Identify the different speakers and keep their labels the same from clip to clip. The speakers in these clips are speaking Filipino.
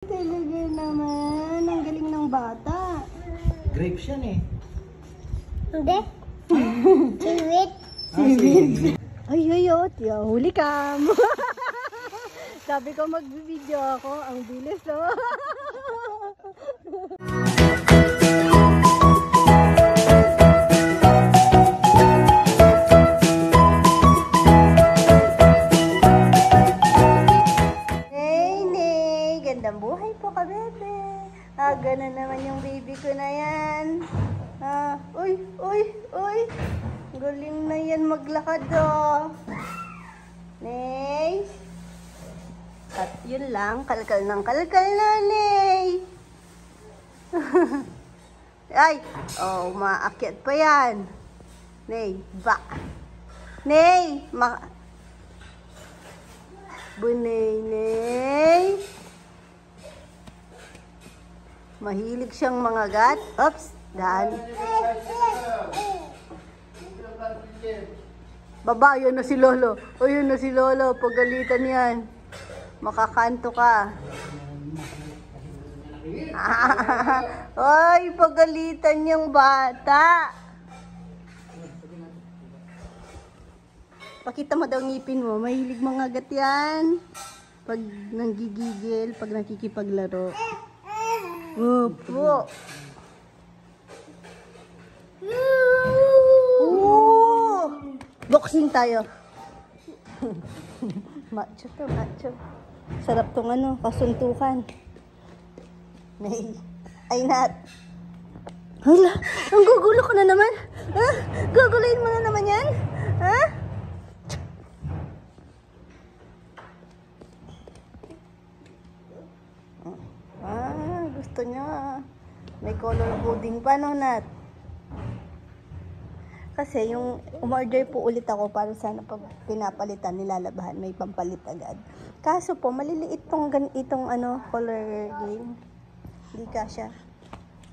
Speaker 1: Talaga naman, ang galing ng bata.
Speaker 2: Grapes yan eh.
Speaker 3: Hindi. Siwit.
Speaker 1: Siwit. Ay, tiya, huli ka mo. Sabi ko magbibideo ako, ang bilis oh. Gandang buhay po ka, bebe. Gana naman yung baby ko na yan. Uy. Galing na yan maglakad, oh. Ney. At yun lang, kalkal na, Ney. Ay, umaakyat pa yan. Ney, back. Ney, Ney. Mahilig siyang mga gat. Oops, daan. Baba, yun na si Lolo. O, yun na si Lolo. Pagalitan yan. Makakanto ka. Ay, pagalitan yung bata. Pakita mo daw ngipin mo. Mahilig mga gat yan. Pag nanggigigil, pag nakikipaglaro. Opo. Boxing tayo. Macho to, macho. Sarap tong kasuntukan. Ay, Nat. Hala, ang gugulo ko na naman. Guguluhin mo na naman yan? Gusto niya. May color coding pa, no, Nat? Kasi yung umorder po ulit ako para sana pag pinapalitan, nilalabahan, may pampalit agad. Kaso po, maliliit itong color green. Hindi kasya.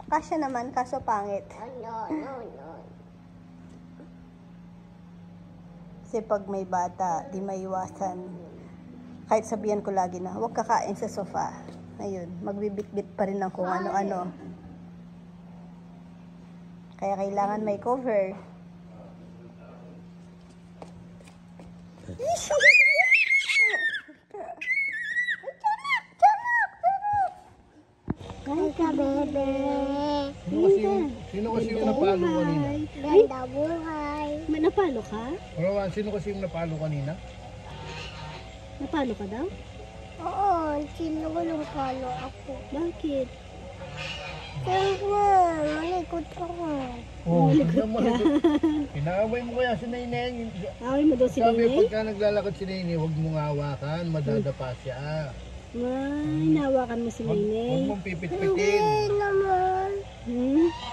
Speaker 1: Kasya naman, kaso pangit.
Speaker 3: No.
Speaker 1: Kasi pag may bata, di maiwasan. Kahit sabihan ko lagi na, huwag kakain sa sofa. Ayun, magbibit-bit pa rin ng kung ano-ano. Kaya kailangan may cover.
Speaker 3: Hi ka, bebe.
Speaker 2: Sino kasi yung napalo kanina?
Speaker 3: Ganda buhay.
Speaker 1: May napalo ka?
Speaker 2: Rowan, sino kasi yung napalo kanina?
Speaker 1: Napalo ka daw?
Speaker 3: Oo, sino ko lang palo ako.
Speaker 1: Bakit?
Speaker 3: Kaya nga, malikot ako.
Speaker 2: Inaaway mo kaya si Naineng.
Speaker 1: Away mo daw si
Speaker 2: Sabi,
Speaker 1: Nene?
Speaker 2: pagka naglalakad si Naineng, huwag mong hawakan, madadapa siya.
Speaker 1: Hinawakan mo si
Speaker 2: Huwag
Speaker 1: Nene.
Speaker 2: mong
Speaker 3: Hindi
Speaker 2: pipit-pitin.
Speaker 3: naman.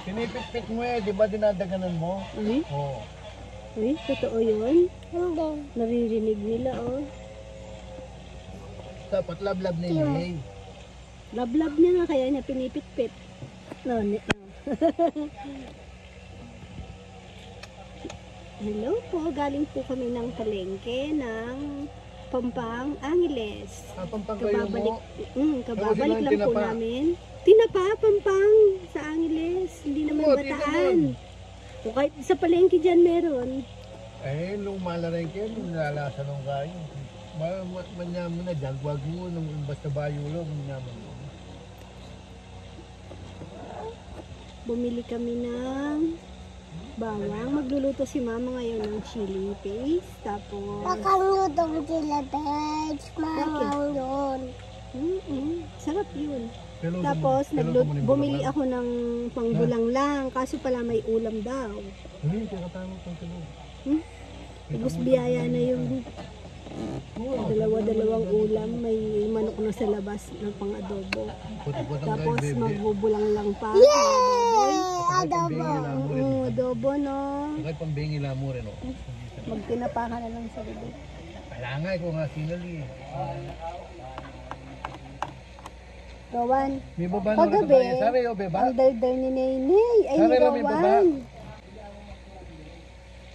Speaker 2: Pinipit-pit mo di ba dinadaganan mo? Oo.
Speaker 1: Uy, totoo yun?
Speaker 3: Hindi.
Speaker 1: Naririnig nila, oh.
Speaker 2: Dapat lablab na Naineng.
Speaker 1: Lablab niya nga, kaya niya pinipit-pit. No. Hello po, galing po kami ng palengke ng Pampang Angeles.
Speaker 2: Pampangkayo mo.
Speaker 1: Kababalik lang po
Speaker 2: tinapa.
Speaker 1: namin. Tinapa, Pampang sa Angeles. Hindi naman Bataan. O kahit sa palengke dyan meron.
Speaker 2: Nung malaray kayo, nung nalalasan ng kayo. Manyaman na dyan, huwag mo nung basta bayo lang, manyaman mo.
Speaker 1: Bumili kami ng bawang. Magluluto si mama ngayon ng chili paste. Tapos
Speaker 3: Nakangudong sila, Tej. Mamang yun.
Speaker 1: Sarap yun.
Speaker 2: Tapos,
Speaker 1: bumili ako ng panggulang lang. Kaso pala may ulam daw.
Speaker 2: Hindi, kakatama pang tulog.
Speaker 1: Ubus biyaya na yung dalawang ulam. May manok na sa labas ng pang-adobo. Tapos magbubulang lang pa.
Speaker 3: Yay! Adobo.
Speaker 1: Adobo, no?
Speaker 2: Bakit pambingi lamo rin, o?
Speaker 1: Magtinapa ka na lang sa bibig.
Speaker 2: Kailangan ko nga sinali.
Speaker 1: Rowan,
Speaker 2: May baba na
Speaker 1: paggabi,
Speaker 2: tayo. Sabi, o, beba?
Speaker 1: ang daldal ni Nenay. Ay,
Speaker 2: Sabi
Speaker 1: ni
Speaker 2: lang, may baba.
Speaker 1: Rowan.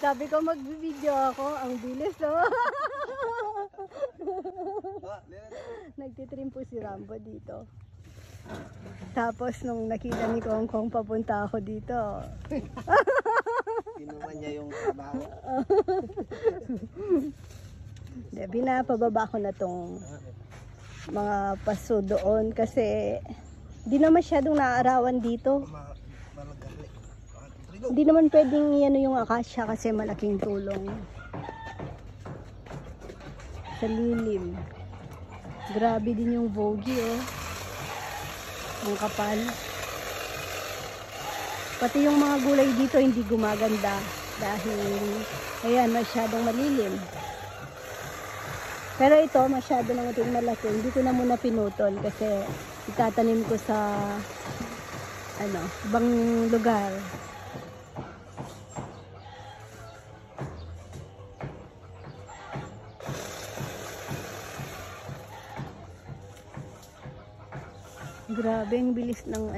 Speaker 1: Sabi ko magbibideo ako, ang bilis oh. Nagtitrim po si Rambo dito. Tapos nung nakita ni Kong Kong papunta ako dito.
Speaker 4: Kinuha niya yung trabaho.
Speaker 1: Pinapababa ko na tong mga paso doon kasi di na masyadong naaarawan dito. Hindi naman pwedeng ano yung akasya kasi malaking tulong sa lilim. Grabe din yung vogi oh. Ang kapal. Pati yung mga gulay dito hindi gumaganda dahil ayan masyadong malilim. Pero ito masyado nang ating malaki. Hindi ko na muna pinutol kasi itatanim ko sa ibang lugar. Grabe, ang bilis ng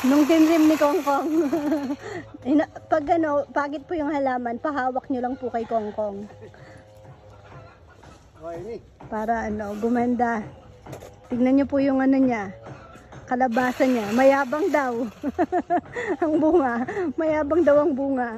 Speaker 1: nung tinrim ni Kong Kong. Pag pagit po yung halaman, pahawak nyo lang po kay Kong Kong. Para gumanda. Tignan nyo po yung niya. Kalabasa niya. Mayabang daw. Ang bunga. Mayabang daw ang bunga.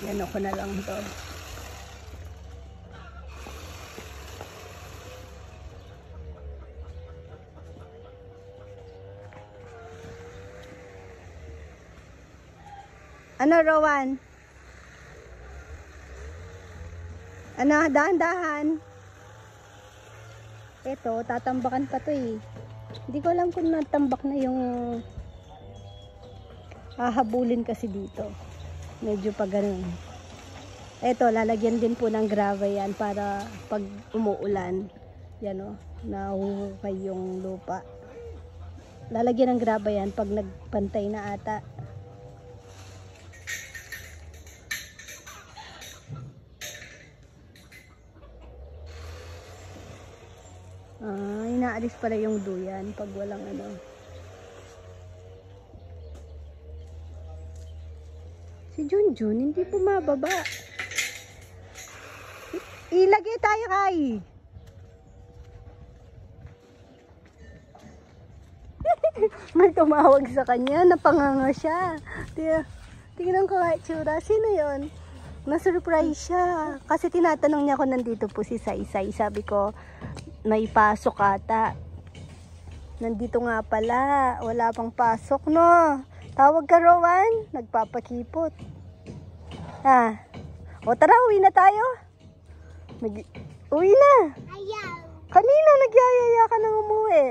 Speaker 1: Yan ako na lang to. Ano, Rowan? Ano, dahan-dahan. Ito, tatambakan pa to eh. Hindi ko alam kung natambak na yung hahabulin kasi dito. Medyo pa ganun. Eto, lalagyan din po ng grava yan para pag umuulan, yan o, nahuhukay yung lupa. Lalagyan ng grava yan pag nagpantay na ata. Inaalis pala yung duyan pag walang ano. Si Junjun hindi bumababa. Ilagay tayo kay. May tumawag sa kanya, napanganga siya. Tingnan ko nga itsura. Sino yon? Na-surprise siya. Kasi tinatanong niya kung nandito po si Saysay. Sabi ko, may pasok ata. Nandito nga pala. Wala pang pasok, no? Tawag ka, Rowan. Nagpapakipot. O tara, uwi na tayo. Uwi na.
Speaker 3: Ayaw.
Speaker 1: Kanina nagyayaya ka nang umuwi.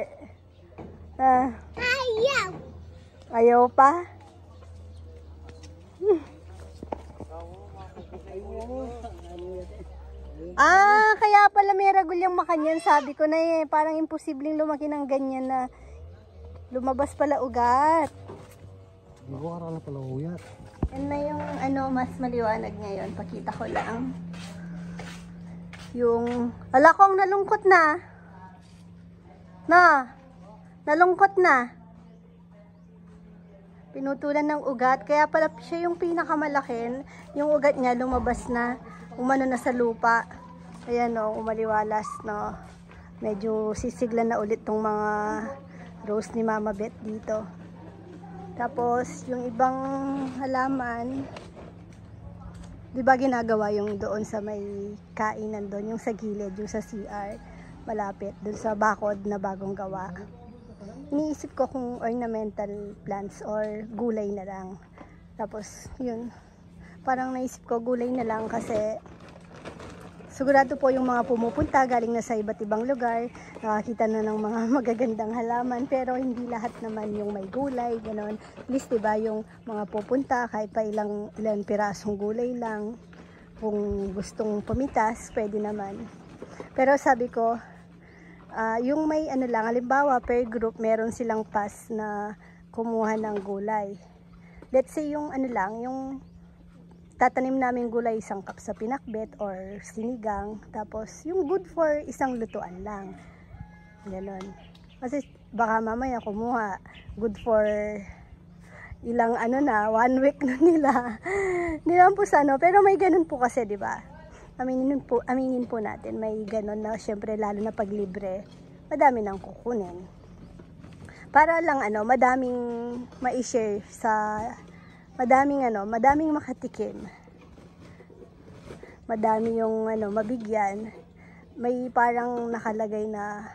Speaker 3: Ayaw.
Speaker 1: Ayaw pa? Kaya pala may ragul yung makanyan. Sabi ko na parang imposibleng lumaki ng ganyan na lumabas pala ugat.
Speaker 2: Hindi ko karala pala uyat.
Speaker 1: Yan na yung mas maliwanag ngayon. Pakita ko lang. Yung, ala kong nalungkot na. Nalungkot na. Pinutulan ng ugat. Kaya pala siya yung pinakamalakin. Yung ugat niya lumabas na. Umano na sa lupa. Ayan o, umaliwalas no. Medyo sisigla na ulit tong mga rose ni Mama Beth dito. Tapos yung ibang halaman, di ba ginagawa yung doon sa may kainan doon, yung sa gilid, yung sa CR, malapit, doon sa bakod na bagong gawa. Iniisip ko kung ornamental plants or gulay na lang. Tapos yun, parang naisip ko gulay na lang kasi sigurado po yung mga pumupunta galing na sa iba't ibang lugar, nakakita na ng mga magagandang halaman, pero hindi lahat naman yung may gulay, gano'n. At least diba yung mga pupunta, kahit pa ilang pirasong gulay lang, kung gustong pumitas, pwede naman. Pero sabi ko, yung may lang, halimbawa per group, meron silang pass na kumuha ng gulay. Let's say yung yung tatanim namin gulay, isang cup sa pinakbet or sinigang, tapos yung good for isang lutuan lang, ganon. Kasi baka mamaya kumuha good for ilang 1 week na nila. Hindi naman po pero may ganon po kasi, di ba? Aminin po natin, may ganon na syempre, lalo na pag libre, madami nang kukunin. Para lang madaming ma-share sa madaming makatikim. Madami yung mabigyan. May parang nakalagay na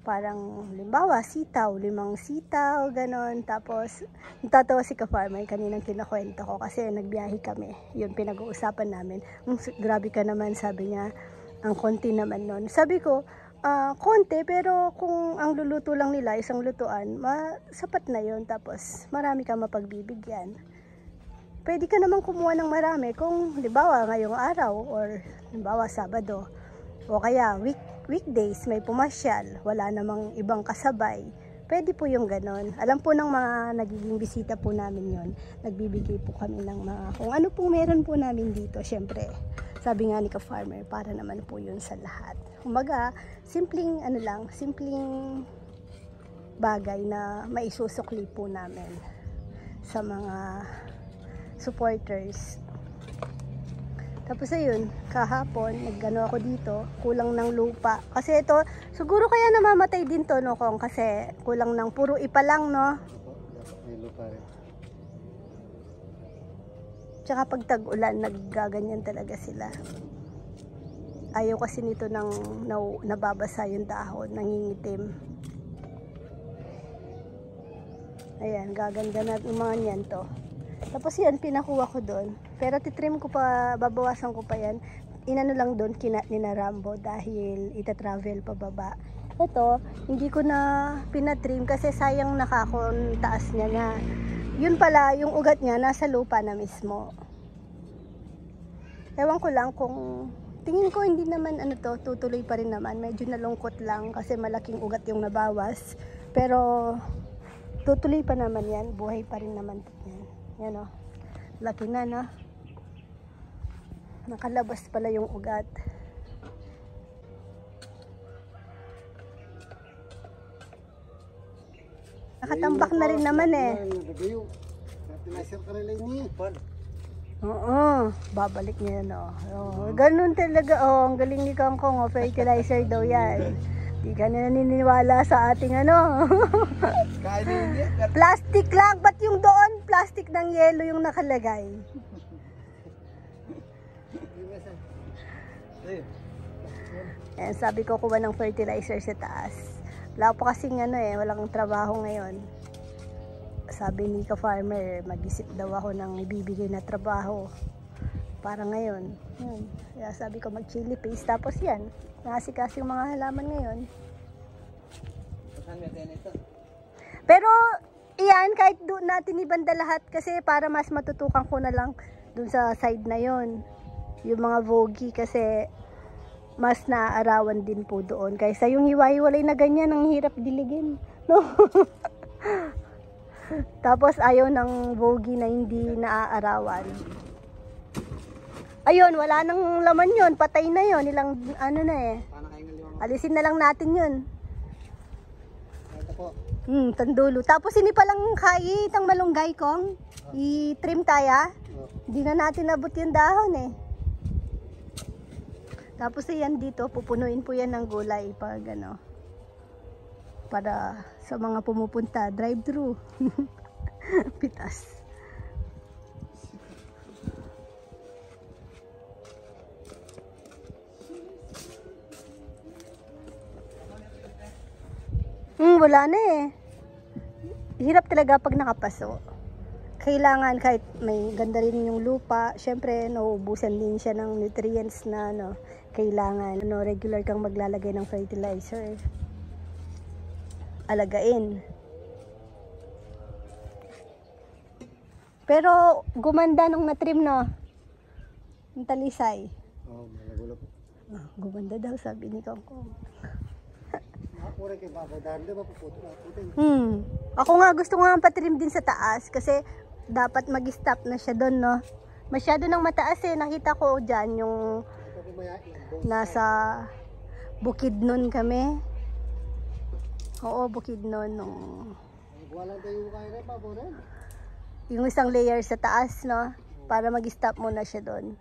Speaker 1: parang limbawa sitaw, 5 sitaw, ganon. Tapos natatawa si ka-farmer kaninang kinakwento ko kasi nagbiyahe kami. Yun pinag-uusapan namin. Grabe ka naman, sabi niya. Ang konti naman nun. Sabi ko, konti, pero kung ang luluto lang nila isang lutuan, sapat na yun. Tapos marami ka mapagbibigyan. Pwede ka naman kumuha ng marami kung halimbawa ngayong araw or halimbawa Sabado o kaya weekdays may pumasyal, wala namang ibang kasabay. Pwede po yung ganon. Alam po ng mga nagiging bisita po namin yon, nagbibigay po kami ng mga kung ano po meron po namin dito. Syempre, sabi nga ni ka-farmer, para naman po yun sa lahat. Kumbaga, simpleng simpleng bagay na maisusukli po namin sa mga supporters. Tapos ayun, kahapon naggano ako dito, kulang ng lupa. Kasi ito, siguro kaya namamatay din to, no, Kong, kasi kulang ng puro ipa lang, no?
Speaker 2: May lupa rin.
Speaker 1: Tsaka pag tag-ulan, naggaganyan talaga sila. Ayaw kasi nito nang nababasa yung dahon, nangingitim. Ayan, gaganda na yung mga niyan to. Tapos yan, pinakuha ko doon. Pero titrim ko pa, babawasan ko pa yan. Inano lang doon, kinat ni na Rambo dahil ita-travel pababa. Ito, hindi ko na pinatrim kasi sayang nakakon taas niya na. Yun pala, yung ugat niya nasa lupa na mismo. Ewan ko lang kung, tingin ko hindi naman ano to, tutuloy pa rin naman. Medyo nalungkot lang kasi malaking ugat yung nabawas. Pero, tutuloy pa naman yan. Buhay pa rin naman yan. Yan o. Laki na, no? Nakalabas pala yung ugat. Nakatambak na rin naman eh. Oo, babalik niya yan oh. Oh, ganun talaga oh, ang galing ni Kangkong oh, fertilizer daw yan. Di ka na naniniwala sa ating ano. Plastic lang, ba't yung doon plastic ng yelo yung nakalagay? Ayan, sabi ko kuha ng fertilizer sa taas. Wala pa kasing ano eh, walang trabaho ngayon. Sabi ni ka-farmer, mag-isip daw ako ng ibibigay na trabaho para ngayon. Yun. Kaya sabi ko mag-chili paste. Tapos yan, nakasikas yung mga halaman ngayon. Pero iyan, kahit doon natin ibanda lahat kasi para mas matutukan ko na lang doon sa side na yon. Yung mga vogi kasi mas naaarawan din po doon. Kaysa yung hiwa-hiwalay na ganyan, ang hirap diligin. No? Tapos ayaw ng vogi na hindi naaarawan. Ayun, wala nang laman yun. Patay na yun. Ilang ano na eh. Alisin na lang natin yun. Tandulo. Tapos ini palang kait ang malunggay kong. I-trim tayo. Hindi na natin nabot yung dahon eh. Tapos yan dito, pupunuin po yan ng gulay pag ano, para sa mga pumupunta, drive-thru. Pitas. Wala na eh. Hirap talaga pag nakapaso. Kailangan kahit may ganda rin yung lupa, syempre nauubusan din siya ng nutrients na ano, kailangan regular kang maglalagay ng fertilizer. Alagain. Pero gumanda nung natrim no. Yung talisay.
Speaker 2: Oh, malagulo po.
Speaker 1: Gumanda daw sabi ni Kangkong.
Speaker 2: Ako rin kay Baba dahil di ba puputo.
Speaker 1: Ako nga gusto nga patrim din sa taas kasi dapat mag-stop na siya doon, no? Masyado nang mataas eh. Nakita ko dyan yung nasa Bukidnon kami. Oo, Bukidnon.
Speaker 2: Walang tayo kayo rin, Babo rin.
Speaker 1: Yung isang layer sa taas, no? Para mag-stop muna siya doon.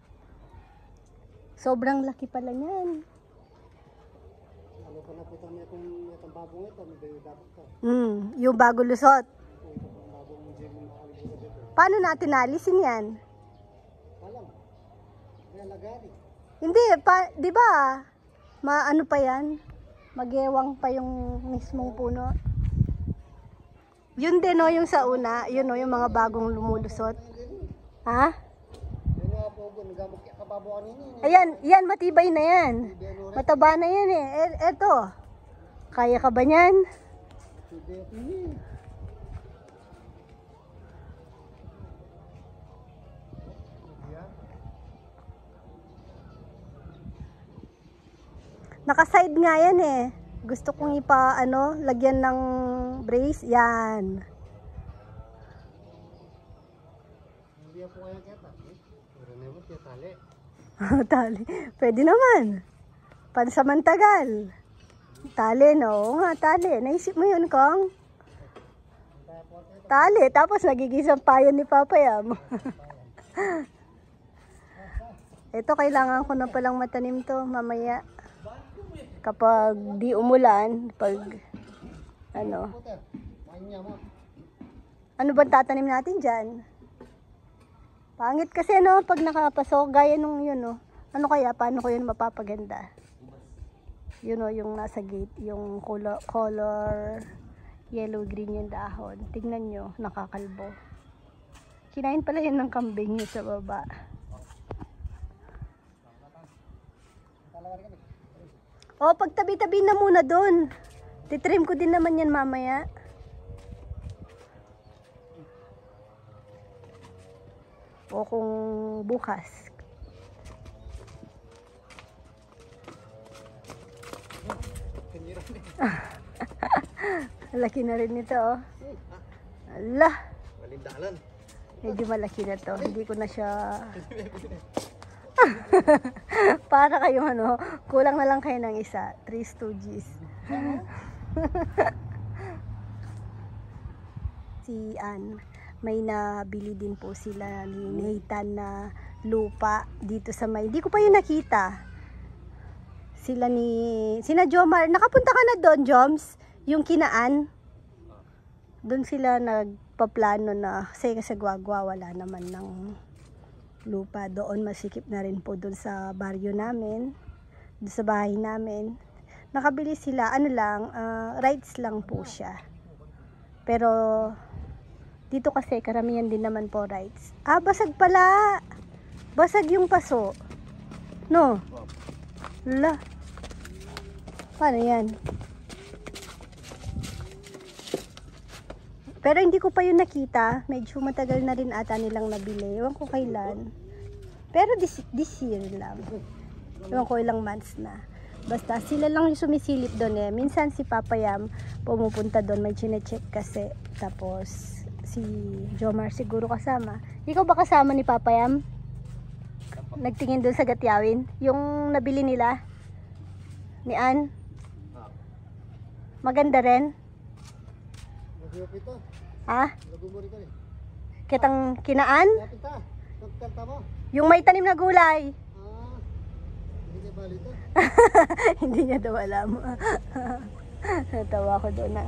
Speaker 1: Sobrang laki pala niyan.
Speaker 2: Ano pa naputan niya kung itong babong ito, may dapat ka.
Speaker 1: Yung bago lusot. Paano natin alisin yan?
Speaker 2: Alam. Kaya lagari.
Speaker 1: Hindi, di ba? Maano pa yan? Magyewang pa yung mismong puno. Yun din, no, yung sa una, yun, no, yung mga bagong lumulusot. Ha?
Speaker 2: Yun nga po, nagamot kaya kababo kanina.
Speaker 1: Ayan, yan, matibay na yan. Mataba na yan eh. Eto, kaya ka ba niyan? Naka-side nga yan eh. Gusto kong lagyan ng brace. Yan.
Speaker 2: Hindi po kaya kita. Pero naman kaya tali.
Speaker 1: Tali. Pwede naman. Pansamantagal. Tali, no? Nga, tali. Naisip mo yun, Kong? Tali. Tapos nagigisang payan ni Papa Yam. Ito, kailangan ko na palang matanim to mamaya. Kapag di umulan, pag ano bang tatanim natin dyan? Pangit kasi no, pag nakapasok, gaya nung yun no. Ano kaya, paano ko yun mapapaganda? Yun no, yung nasa gate, yung color yellow-green yung dahon. Tingnan nyo, nakakalbo. Kinain pala yun ng kambing yun sa baba. O, pagtabi-tabi na muna doon. Titrim ko din naman yan mamaya. O kung bukas. Laki na rin ito, oh. Ala.
Speaker 2: Malindalan.
Speaker 1: Medyo malaki na to. Hindi ko na siya... Para kayong ano, kulang na lang kayo ng isa. 3 stooges. Si Ann, may nabili din po sila ni Nathan na lupa dito sa may... Hindi ko pa yun nakita. Sina Jomar. Nakapunta ka na doon, Joms? Yung kinaan? Doon sila nagpaplano na kasi Guagua wala naman ng lupa doon. Masikip na rin po doon sa baryo namin, doon sa bahay namin. Nakabili sila, ano lang, rights lang po siya. Pero dito kasi karamihan din naman po rights. Ah, basag pala. Basag yung paso. No? La. Paano yan? Pero hindi ko pa yun nakita. Medyo matagal na rin ata nilang nabili. Ewan ko kailan. Pero this year lang. Ewan ko ilang months na. Basta sila lang yung sumisilip doon eh. Minsan si Papa Yam pumupunta doon. May chinecheck kasi. Tapos si Jomar siguro kasama. Ikaw ba kasama ni Papa Yam? Nagtingin doon sa Gatyawin? Yung nabili nila? Ni Ann? Maganda rin? Ha? Kitang kinaan? Yung may tanim na gulay. Hindi niya daw alam. Natawa ko doon na.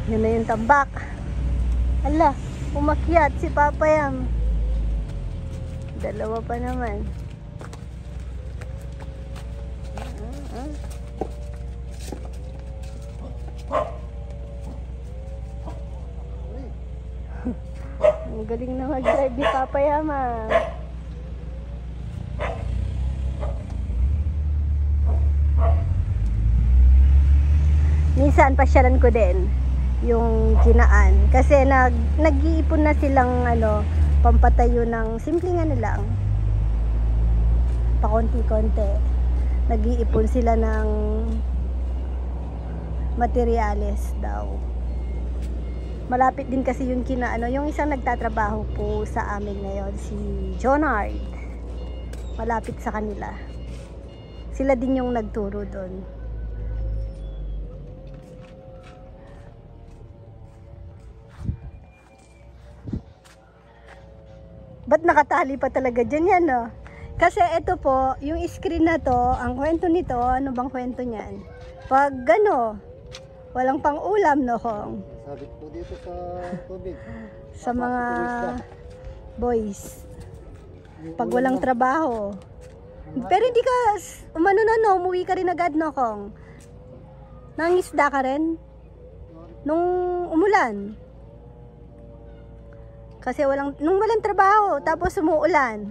Speaker 1: Yun na yung tambak. Ala, umakyat si Papa Yam. Dalawa pa naman. Ang galing na mag-drive ni Papa Yam, ah. Minsan pasyalan ko din yung kinaan kasi nag-iipon na silang ano, pampatayo ng simpleng ano lang, pakonti-konti. Nag-iipon sila ng materyales daw. Malapit din kasi yung kinaano, yung isang nagtatrabaho po sa amin ngayon, si Jonard. Malapit sa kanila. Sila din yung nagturo doon. Ba't nakatali pa talaga dyan yan, no? Kasi ito po, yung screen na to, ang kwento nito, ano bang kwento niyan? Pag gano, walang pang ulam, no, Kong?
Speaker 2: Sabit po dito sa tubig.
Speaker 1: Sa mga boys. Pag walang trabaho. Pero hindi ka, umano na, no, umuwi ka rin agad, no, Kong? Nangisda ka rin? Nung umulan? Kasi nung walang trabaho, tapos umuulan.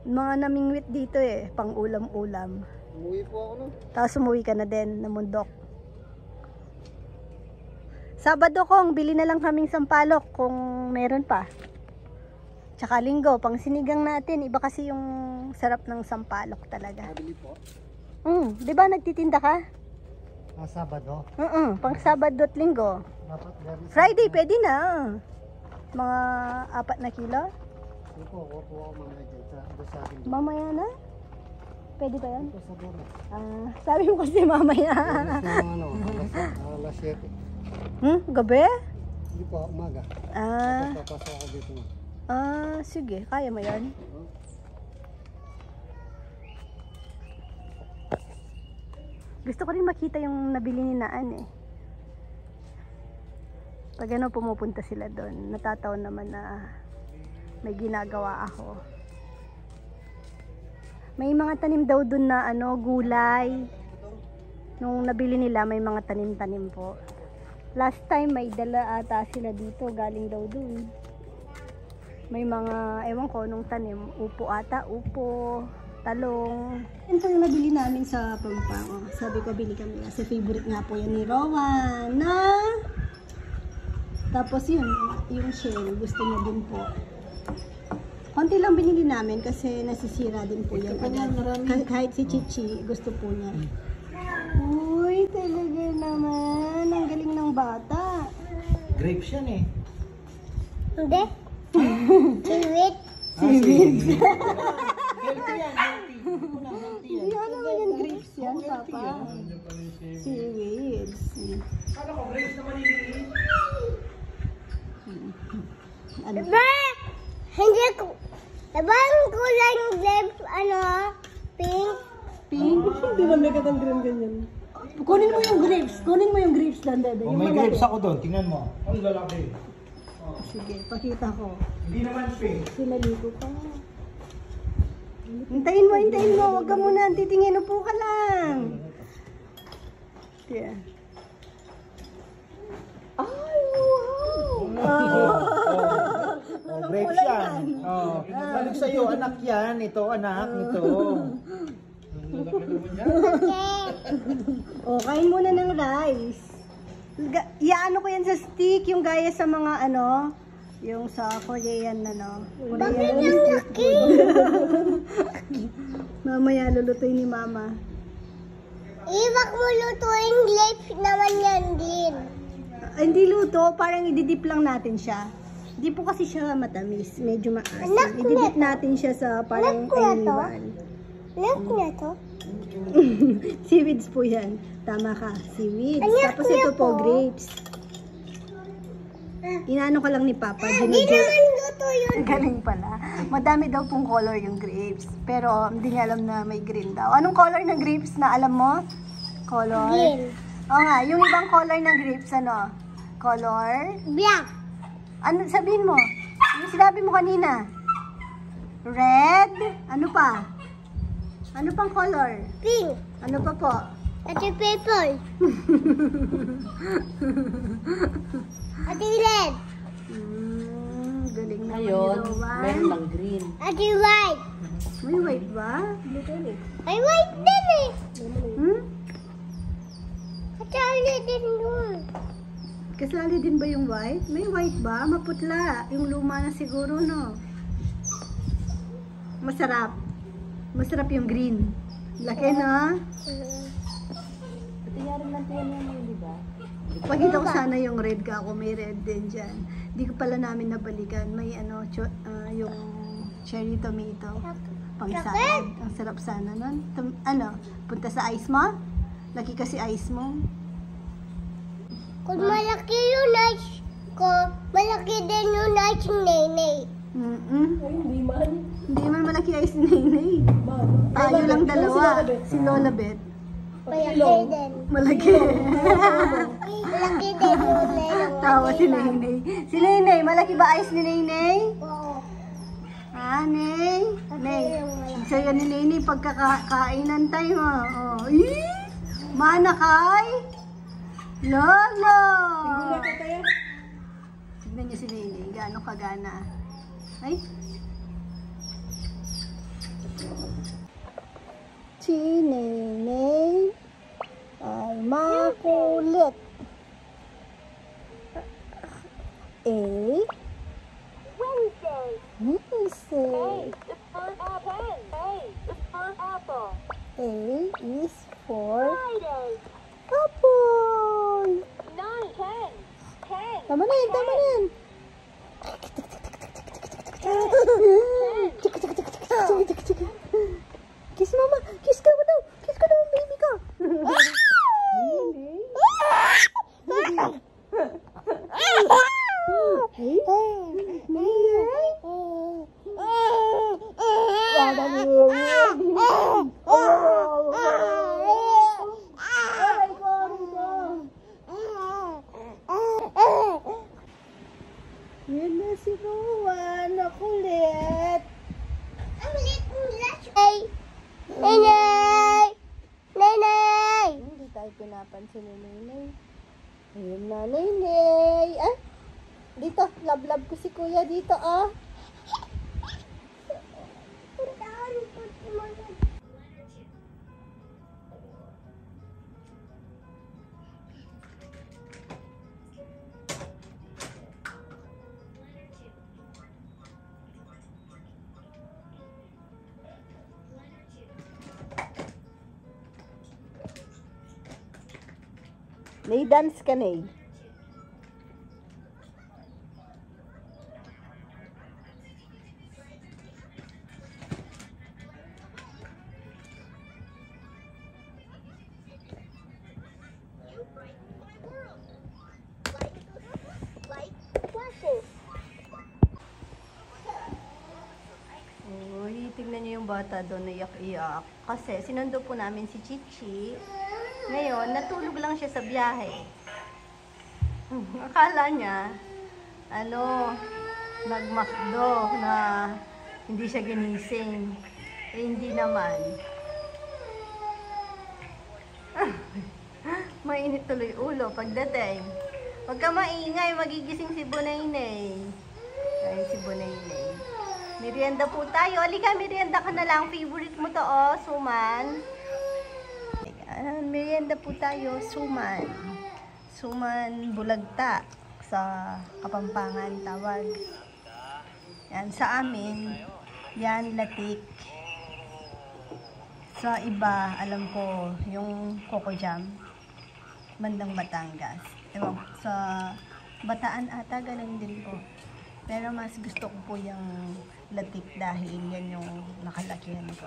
Speaker 1: Mga namingwit dito eh, pang ulam-ulam.
Speaker 2: Umuwi po ako nun.
Speaker 1: Tapos umuwi ka na din, namundok. Sabado, Kong, bili na lang kaming sampalok kung meron pa. Tsaka linggo, pang sinigang natin. Iba kasi yung sarap ng sampalok talaga.
Speaker 2: Nabili po.
Speaker 1: Di ba nagtitinda ka?
Speaker 2: Sabado?
Speaker 1: Pang Sabado at linggo. Friday, pwede na. Mga 4 na kilo?
Speaker 2: Hindi po, kuha ako mamaya dyan sa akin.
Speaker 1: Mamaya na? Pwede ba yan?
Speaker 2: Ito sa dulo.
Speaker 1: Sabi mo kasi mamaya.
Speaker 2: Alas 7.
Speaker 1: Gabi?
Speaker 2: Hindi po, umaga. Papasok ako dito.
Speaker 1: Sige. Kaya mo yan? Gusto ko rin makita yung nabili ni Naan eh. Pag ano, pumupunta sila doon, natataon naman na may ginagawa ako. May mga tanim daw doon na ano, gulay. Nung nabili nila, may mga tanim-tanim po. Last time, may dala ata sila dito, galing daw doon. May mga, ewan ko, nung tanim, upo ata, upo, talong. Yan po yung nabili namin sa Pampang. Sabi ko, bili kami. Kasi favorite nga po yan ni Rowan na... Tapos yun, yung shell, gusto niya din po. Konti lang binili namin kasi nasisira din po yan. Kahit si Chichi, gusto po niya. Uy, talaga naman. Ang galing ng bata.
Speaker 4: Grapes yan eh.
Speaker 3: Hindi. Seaweed.
Speaker 1: Seaweed.
Speaker 4: Healthy yan, healthy.
Speaker 1: Hindi naman yung grapes yan, Papa. Seaweed.
Speaker 4: Ano ko, grapes na maliliit?
Speaker 1: Ano?
Speaker 3: Diba? Hindi ko. Diba ang kulay ng grapes, pink?
Speaker 1: Pink? Hindi na may katang ganyan. Kunin mo yung grapes. Kunin mo yung grapes doon, Bebe.
Speaker 4: Oh, may grapes ako doon. Tingnan mo. Ang lalaki.
Speaker 1: Sige, pakita ko.
Speaker 4: Hindi naman pink.
Speaker 1: Sinaligo pa. Hintayin mo, hintayin mo. Huwag ka muna titingin. Upo ka lang. Yeah. Ay, wow!
Speaker 4: Oh, grapes yan. Oh, balik sa'yo. Anak yan. Ito, anak. Ito.
Speaker 1: Oh, kain muna ng rice. Iyaano ko yan sa stick, yung gaya sa mga yung sa Korean
Speaker 3: Bakit ang laki?
Speaker 1: Mamaya lulutuin ni Mama.
Speaker 3: Iwag mo lutuin grapes naman yan din.
Speaker 1: Hindi luto, parang ididip lang natin siya. Hindi po kasi siya matamis, medyo maasim.
Speaker 3: Anak
Speaker 1: Ididip natin siya sa parang
Speaker 3: Anak ko na to?
Speaker 1: ayuniban.
Speaker 3: Anak niya to?
Speaker 1: Seaweeds po yan. Tama ka, seaweeds.
Speaker 3: Anak
Speaker 1: Tapos
Speaker 3: niya
Speaker 1: ito po,
Speaker 3: po.
Speaker 1: grapes. Inaano ka lang ni Papa.
Speaker 3: Hindi naman luto yun.
Speaker 1: Galing pala. Madami daw pong color yung grapes. Pero hindi niya alam na may green daw. Anong color ng grapes na alam mo? Color?
Speaker 3: Green.
Speaker 1: Oo nga, yung ibang color ng grapes, Color?
Speaker 3: Black.
Speaker 1: Ano, sabihin mo? Yung sinabi mo kanina? Red? Ano pa? Ano pang color?
Speaker 3: Pink.
Speaker 1: Ano pa po?
Speaker 3: Ati purple. Ati red.
Speaker 1: Galing naman
Speaker 5: Ngayon,
Speaker 1: ni Rowan.
Speaker 5: meron ng green.
Speaker 3: Ati white.
Speaker 1: May white ba?
Speaker 3: Ay, white din eh.
Speaker 1: Hmm?
Speaker 3: Ati ulit din yun.
Speaker 1: Kasali din ba yung white? May white ba? Maputla. Yung luma na siguro, no? Masarap. Masarap yung green. Laki, no?
Speaker 5: Tingnan lang tayo naman, di ba?
Speaker 1: Pakita ko sana yung red ka ako. May red din dyan. Di ko pala namin nabalikan. May yung cherry tomato. Pang salad. Ang sarap sana nun. Punta sa ice mo? Laki kasi ice mo.
Speaker 3: Kung malaki yung nice ko, malaki din yung nice nene.
Speaker 1: Hindi man malaki ice ni Nenay. Tayo lang dalawa. Si Lola Bet.
Speaker 3: Malaki din.
Speaker 1: Malaki.
Speaker 3: Malaki din yung nene.
Speaker 1: Tawa si Nenay. Si Nenay, malaki ba ice ni Nenay?
Speaker 3: Oo.
Speaker 1: Ah, Ney? Ney, sa'yo ni Nenay pagkakainan tayo. Oh. Mana kay? Lolo! Tignan niyo si Nenay, gaano kagana. Ay? Si Nenay ay makulit.
Speaker 3: Wednesday.
Speaker 1: Wednesday.
Speaker 3: It's for apple. It's for apple.
Speaker 1: A is for
Speaker 3: Friday.
Speaker 1: apple.
Speaker 3: 9, 10.
Speaker 1: Tama na yan, tama na yan. Kiss mama, kiss ka daw. Kiss ka daw, baby ko. Yan na si Rowan, nakulit.
Speaker 3: Ang lit mo Hey! Nenay! Nenay!
Speaker 1: Hindi tayo pinapansin ni Nenay. Ayun na, Nenay. Ah, dito, love ko si Kuya dito, ah. Nay-dance ka, Nay. Uy, tignan niyo yung bata doon, naiyak-iyak. Kasi sinundo po namin si Chichi. Ngayon, natulog lang siya sa biyahe. Akala niya, nagmakdo na hindi siya ginising. Eh, hindi naman. Mainit tuloy ulo pagdating. Huwag ka maingay, magigising si Bunaynay. Ayun si Bunaynay. Merienda po tayo. Halika, merienda ka na lang. Favorite mo to, oh, suman. Ayan, merienda po tayo, suman. Suman bulagta sa Kapampangan tawag. Yan, sa amin, yan latik. Sa iba, alam ko, yung Coco Jam, bandang Batangas. Ewan, sa Bataan ata, ganun din po. Pero mas gusto ko po yung latik dahil yan yung nakalakihan ko.